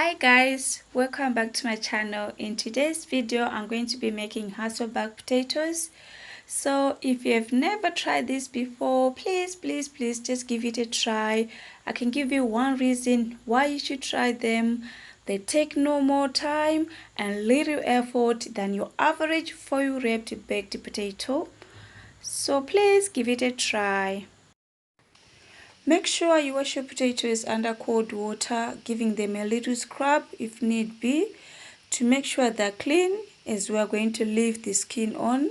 Hi guys, welcome back to my channel. In today's video I'm going to be making Hassleback potatoes. So if you have never tried this before, please just give it a try. I can give you one reason why you should try them. They take no more time and little effort than your average foil wrapped baked potato. So please give it a try. Make sure you wash your potatoes under cold water, giving them a little scrub if need be, to make sure they're clean, as we are going to leave the skin on.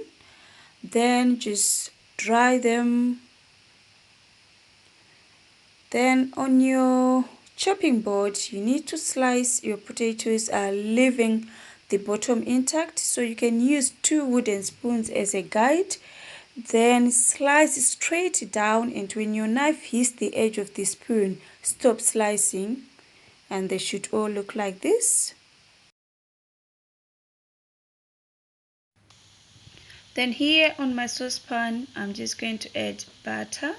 Then just dry them. Then on your chopping board, you need to slice your potatoes, leaving the bottom intact, so you can use 2 wooden spoons as a guide. Then slice straight down, and when your knife hits the edge of the spoon, stop slicing, and they should all look like this. Then here on my saucepan, I'm just going to add butter,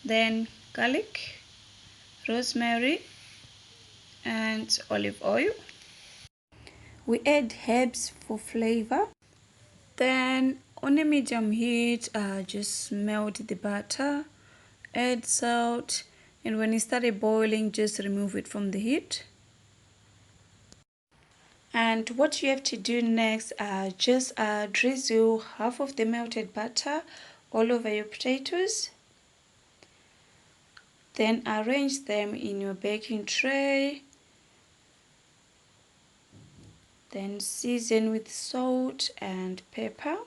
then garlic, rosemary, and olive oil. We add herbs for flavor. Then on a medium heat, just melt the butter, add salt, and when it started boiling, just remove it from the heat. And what you have to do next, just drizzle half of the melted butter all over your potatoes. Then arrange them in your baking tray. Then season with salt and pepper.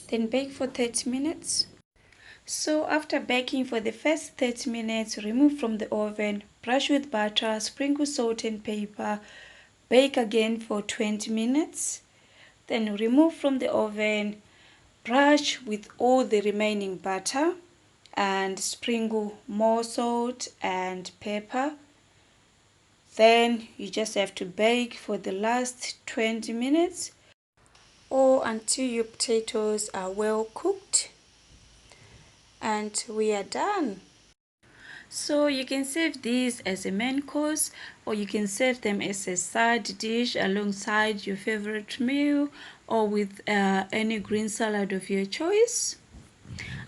Then bake for 30 minutes. So after baking for the first 30 minutes, remove from the oven, brush with butter, sprinkle salt and pepper, bake again for 20 minutes. Then remove from the oven, brush with all the remaining butter and sprinkle more salt and pepper. Then you just have to bake for the last 20 minutes or until your potatoes are well cooked. And we are done. So you can serve these as a main course, or you can serve them as a side dish alongside your favorite meal, or with any green salad of your choice.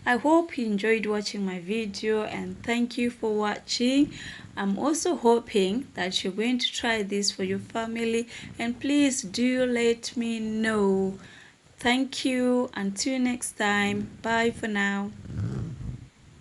I hope you enjoyed watching my video, and thank you for watching. I'm also hoping that you're going to try this for your family, and please do let me know. Thank you. Until next time. Bye for now.